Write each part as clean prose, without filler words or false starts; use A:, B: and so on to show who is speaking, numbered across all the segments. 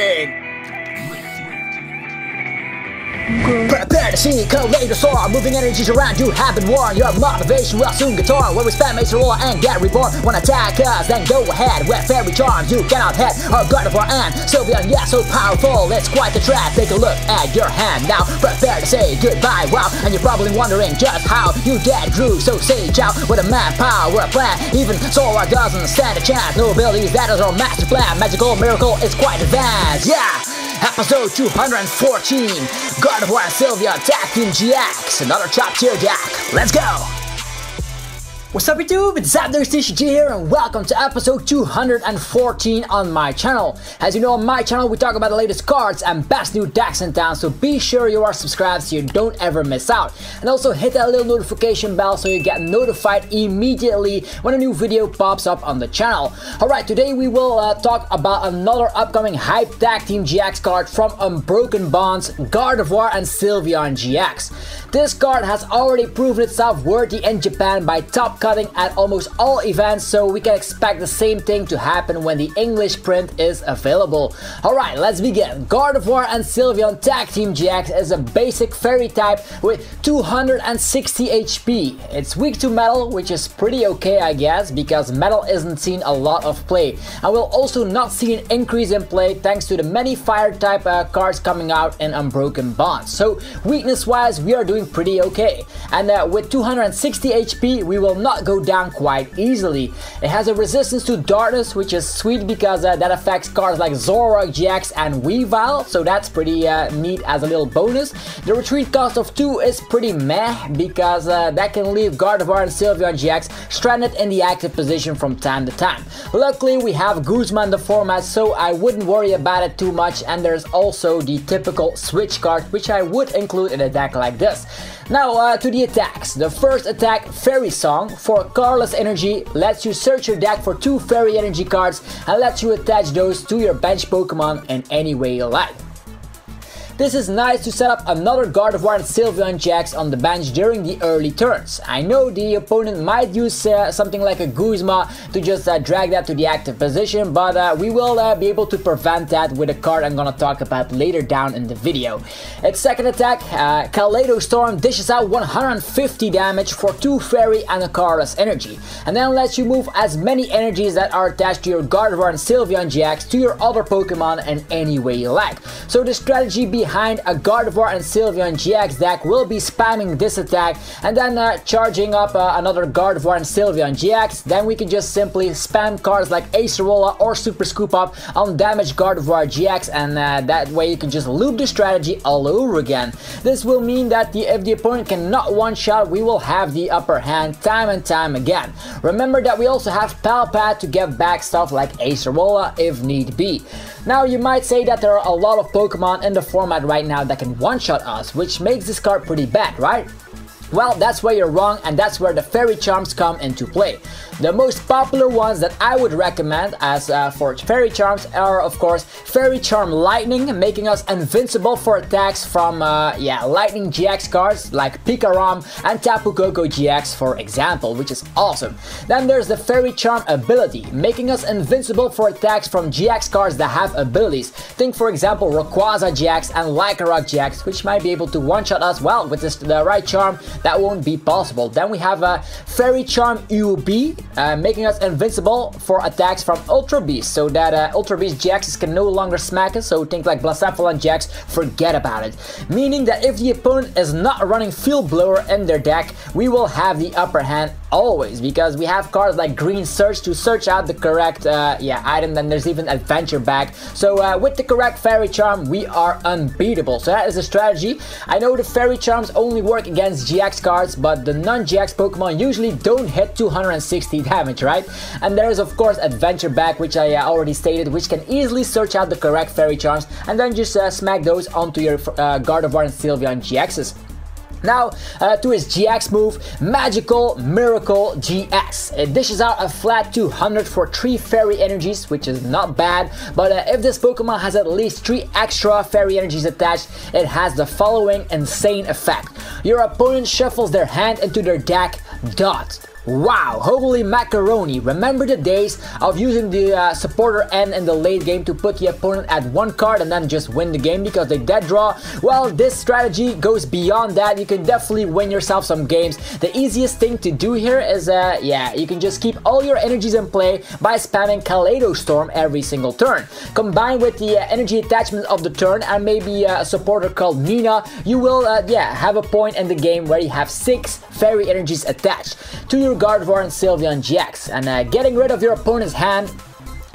A: begin! Prepare to see Kaleidostorm, moving energies around you have been warned. Your motivation will soon get torn. Where we spam Acerola and get reborn. Wanna attack us, then go ahead. With fairy charms you cannot hit. Our Gardevoir and Sylveon, yeah, so powerful, it's quite the trap. Take a look at your hand now. Prepare to say goodbye, wow. And you're probably wondering just how you get drew. So say ciao with a manpower plan. Even Sora doesn't stand a chance. No abilities, that is our master plan. Magical miracle is quite advanced, yeah. Episode 214, Gardevoir Sylveon GX, another top tier deck. Let's go! What's up YouTube, it's TCG here and welcome to episode 214 on my channel. As you know, on my channel we talk about the latest cards and best new decks in town, so be sure you are subscribed so you don't ever miss out. And also hit that little notification bell so you get notified immediately when a new video pops up on the channel. Alright, today we will talk about another upcoming hype tag team GX card from Unbroken Bonds, Gardevoir and Sylveon GX. This card has already proven itself worthy in Japan by top cutting at almost all events, so we can expect the same thing to happen when the English print is available. Alright, let's begin. Gardevoir and Sylveon Tag Team GX is a basic fairy type with 260 HP. It's weak to metal, which is pretty okay I guess, because metal isn't seen a lot of play. And we'll also not see an increase in play thanks to the many fire type cards coming out in Unbroken Bonds. So weakness wise we are doing pretty okay. And with 260 HP we will not go down quite easily. It has a resistance to darkness, which is sweet because that affects cards like Zoroark GX and Weavile, so that's pretty neat as a little bonus. The retreat cost of 2 is pretty meh because that can leave Gardevoir and Sylveon GX stranded in the active position from time to time. Luckily we have Guzma in the format, so I wouldn't worry about it too much, and there's also the typical switch card which I would include in a deck like this. Now to the attacks. The first attack, Fairy Song, for colorless energy, lets you search your deck for 2 fairy energy cards and lets you attach those to your bench Pokemon in any way you like. This is nice to set up another Gardevoir and Sylveon GX on the bench during the early turns. I know the opponent might use something like a Guzma to just drag that to the active position, but we will be able to prevent that with a card I'm gonna talk about later down in the video. Its second attack, Kaleidostorm, dishes out 150 damage for 2 fairy and a colorless energy, and then lets you move as many energies that are attached to your Gardevoir and Sylveon GX to your other Pokemon in any way you like. So the strategy behind a Gardevoir and Sylveon GX deck will be spamming this attack and then charging up another Gardevoir and Sylveon GX. Then we can just simply spam cards like Acerola or Super Scoop Up on damaged Gardevoir GX, and that way you can just loop the strategy all over again. This will mean that if the opponent cannot one-shot, we will have the upper hand time and time again. Remember that we also have Pal Pad to get back stuff like Acerola if need be. Now you might say that there are a lot of Pokemon in the format right now that can one-shot us, which makes this card pretty bad, right? Well, that's where you're wrong, and that's where the fairy charms come into play. The most popular ones that I would recommend as for fairy charms are of course Fairy Charm Lightning, making us invincible for attacks from Lightning GX cards like Pikarom and Tapu Koko GX for example, which is awesome. Then there's the Fairy Charm ability, making us invincible for attacks from GX cards that have abilities. Think for example Rayquaza GX and Lycanroc GX, which might be able to one-shot us. Well, with the right charm that won't be possible. Then we have a Fairy Charm UB, making us invincible for attacks from Ultra Beast, so that Ultra Beast GXs can no longer smack us, so think like Blacephalon GX, forget about it. Meaning that if the opponent is not running Field Blower in their deck, we will have the upper hand always, because we have cards like Green Search to search out the correct item, then there's even Adventure Bag. So with the correct Fairy Charm, we are unbeatable. So that is a strategy. I know the Fairy Charms only work against GX cards, but the non-GX Pokemon usually don't hit 260 damage, right? And there is of course Adventure Bag, which I already stated, which can easily search out the correct Fairy Charms and then just smack those onto your Gardevoir and Sylveon GXs. Now to his GX move, Magical Miracle GX. It dishes out a flat 200 for 3 fairy energies, which is not bad, but if this Pokemon has at least 3 extra fairy energies attached, it has the following insane effect. Your opponent shuffles their hand into their deck, Wow, holy macaroni. Remember the days of using the supporter N in the late game to put the opponent at 1 card and then just win the game because they dead draw? Well, this strategy goes beyond that. You can definitely win yourself some games. The easiest thing to do here is, you can just keep all your energies in play by spamming Kaleidostorm every single turn. Combined with the energy attachment of the turn and maybe a supporter called Nina, you will, have a point in the game where you have 6 fairy energies attached to your Gardevoir Sylveon GX, and getting rid of your opponent's hand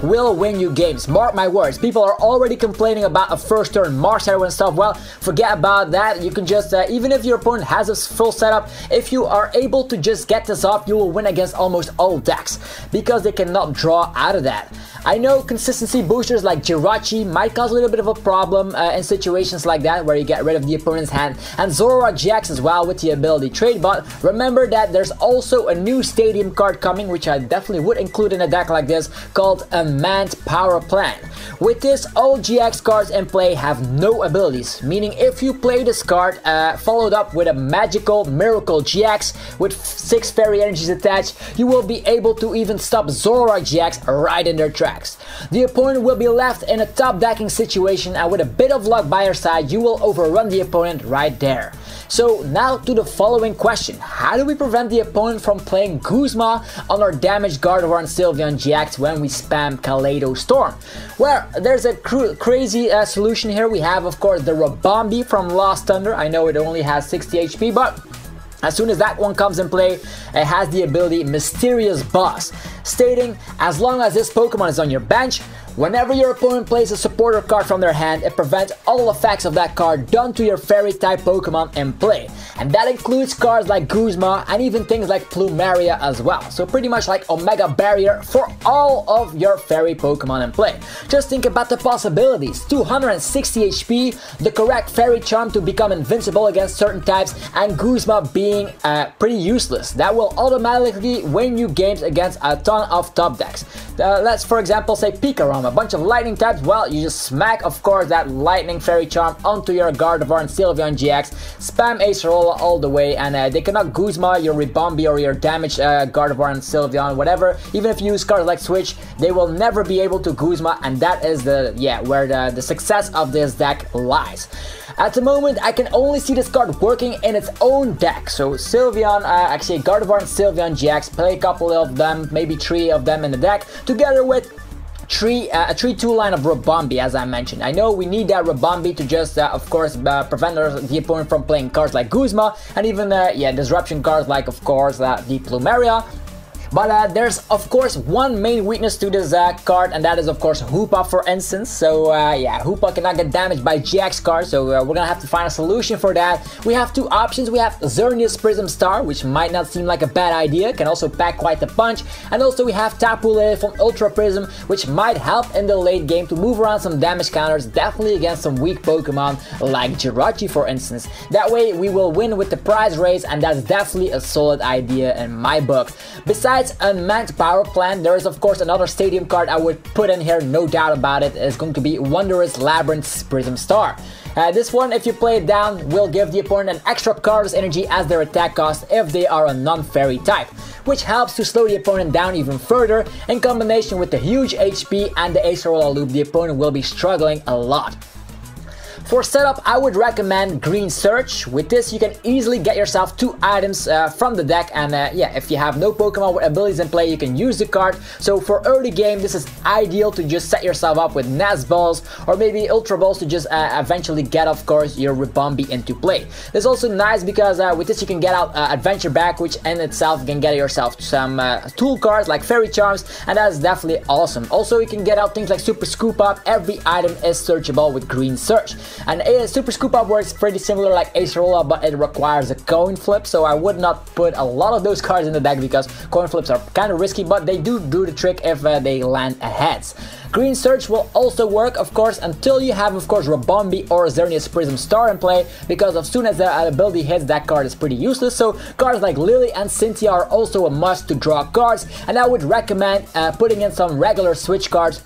A: will win you games. Mark my words. People are already complaining about a first turn Mars Arrow and stuff. Well, forget about that. You can just, even if your opponent has a full setup, if you are able to just get this off, you will win against almost all decks because they cannot draw out of that. I know consistency boosters like Jirachi might cause a little bit of a problem in situations like that where you get rid of the opponent's hand, and Zorora GX as well with the ability trade, but remember that there's also a new stadium card coming which I definitely would include in a deck like this called Unmanned Power Plant. With this, all GX cards in play have no abilities, meaning if you play this card followed up with a magical Miracle GX with 6 fairy energies attached, you will be able to even stop Zorora GX right in their tracks. The opponent will be left in a top decking situation, and with a bit of luck by your side, you will overrun the opponent right there. So now to the following question: how do we prevent the opponent from playing Guzma on our damaged Gardevoir Sylveon GX when we spam Kaleidostorm? Well, there's a crazy solution here. We have, of course, the Ribombee from Lost Thunder. I know it only has 60 HP, but as soon as that one comes in play, it has the ability Mysterious Boss, stating as long as this Pokemon is on your bench, whenever your opponent plays a supporter card from their hand, it prevents all effects of that card done to your fairy type Pokemon in play. And that includes cards like Guzma and even things like Plumeria as well. So pretty much like Omega Barrier for all of your fairy Pokemon in play. Just think about the possibilities. 260 HP, the correct fairy charm to become invincible against certain types, and Guzma being pretty useless. That will automatically win you games against a ton of top decks. Let's for example say Pikarom, a bunch of lightning types. Well, you just smack of course that lightning fairy charm onto your Gardevoir and Sylveon GX, spam Acerola all the way, and they cannot Guzma your Ribombee or your damaged Gardevoir and Sylveon, whatever. Even if you use cards like Switch, they will never be able to Guzma, and that is where the success of this deck lies. At the moment, I can only see this card working in its own deck. So Sylveon, actually Gardevoir and Sylveon GX, play a couple of them, maybe 3 of them in the deck, together with a 3-2 line of Ribombee, as I mentioned. I know we need that Ribombee to just, of course, prevent the opponent from playing cards like Guzma, and even, disruption cards like, of course, the Plumeria. But there's of course one main weakness to this card, and that is of course Hoopa, for instance. So Hoopa cannot get damaged by GX cards, so we're gonna have to find a solution for that. We have 2 options. We have Xerneas Prism Star, which might not seem like a bad idea, can also pack quite the punch, and also we have Tapu Lele from Ultra Prism, which might help in the late game to move around some damage counters, definitely against some weak Pokemon like Jirachi, for instance. That way we will win with the prize race, and that's definitely a solid idea in my book. Besides Unmanned Power Plant, there is of course another stadium card I would put in here, no doubt about it. It's going to be Wondrous Labyrinth's Prism Star. This one, if you play it down, will give the opponent an extra cardless energy as their attack cost if they are a non-fairy type, which helps to slow the opponent down even further. In combination with the huge HP and the Acerola loop, the opponent will be struggling a lot. For setup, I would recommend Green Search. With this, you can easily get yourself 2 items from the deck, and if you have no Pokemon with abilities in play, you can use the card. So for early game, this is ideal to just set yourself up with Nest Balls or maybe Ultra Balls to just eventually get, of course, your Ribombee into play. This is also nice because with this you can get out Adventure Bag, which in itself can get yourself some tool cards like Fairy Charms, and that is definitely awesome. Also, you can get out things like Super Scoop Up. Every item is searchable with Green Search. And Super Scoop Up works pretty similar like Acerola, but it requires a coin flip, so I would not put a lot of those cards in the deck because coin flips are kind of risky, but they do the trick if they land a heads. Green Search will also work, of course, until you have, of course, Ribombee or Xerneas Prism Star in play, because as soon as the ability hits, that card is pretty useless. So cards like Lily and Cynthia are also a must to draw cards, and I would recommend putting in some regular switch cards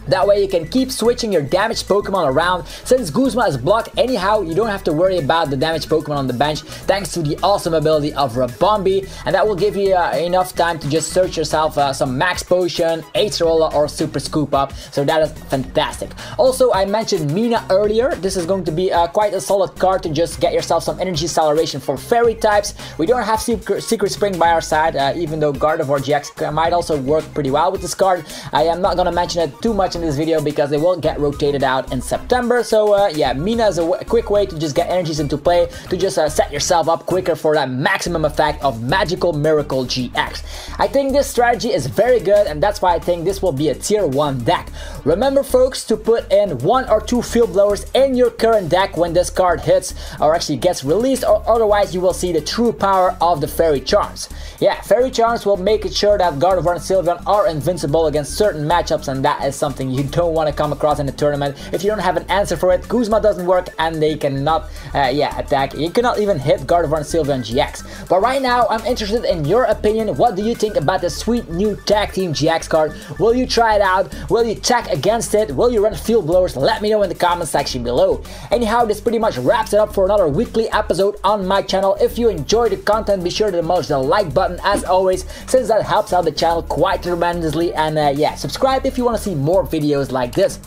A: That way you can keep switching your damaged Pokemon around. Since Guzma is blocked anyhow, you don't have to worry about the damaged Pokemon on the bench thanks to the awesome ability of Ribombee, and that will give you enough time to just search yourself some Max Potion, Acerola or Super Scoop Up, so that is fantastic. Also, I mentioned Mina earlier. This is going to be quite a solid card to just get yourself some energy acceleration for fairy types. We don't have Secret Spring by our side, even though Gardevoir GX might also work pretty well with this card. I am not going to mention it too much in this video because it will get rotated out in September. So yeah, Mina is a quick way to just get energies into play, to just set yourself up quicker for that maximum effect of Magical Miracle GX. I think this strategy is very good, and that's why I think this will be a tier 1 deck. Remember folks, to put in 1 or 2 Field Blowers in your current deck when this card hits or actually gets released, or otherwise you will see the true power of the Fairy Charms. Yeah, Fairy Charms will make it sure that Gardevoir and Sylveon are invincible against certain matchups, and that is something you don't want to come across in the tournament. If you don't have an answer for it, Guzma doesn't work and they cannot attack. You cannot even hit Gardevoir and Sylveon GX. But right now, I'm interested in your opinion. What do you think about this sweet new Tag Team GX card? Will you try it out? Will you tag against it? Will you run Field Blowers? Let me know in the comment section below. Anyhow, this pretty much wraps it up for another weekly episode on my channel. If you enjoy the content, be sure to demolish the like button as always, since that helps out the channel quite tremendously, and yeah, subscribe if you want to see more videos like this.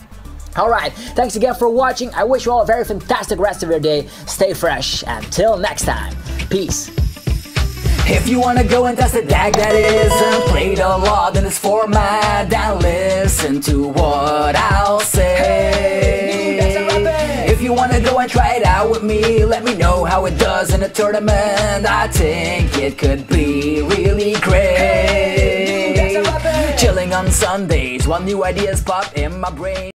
A: Alright, thanks again for watching. I wish you all a very fantastic rest of your day. Stay fresh. Until next time. Peace. If you wanna go and test a deck that isn't played a lot in this format, then listen to what I'll say. If you wanna go and try it out with me, let me know how it does in a tournament. I think it could be really great. Chilling on Sundays while new ideas pop in my brain.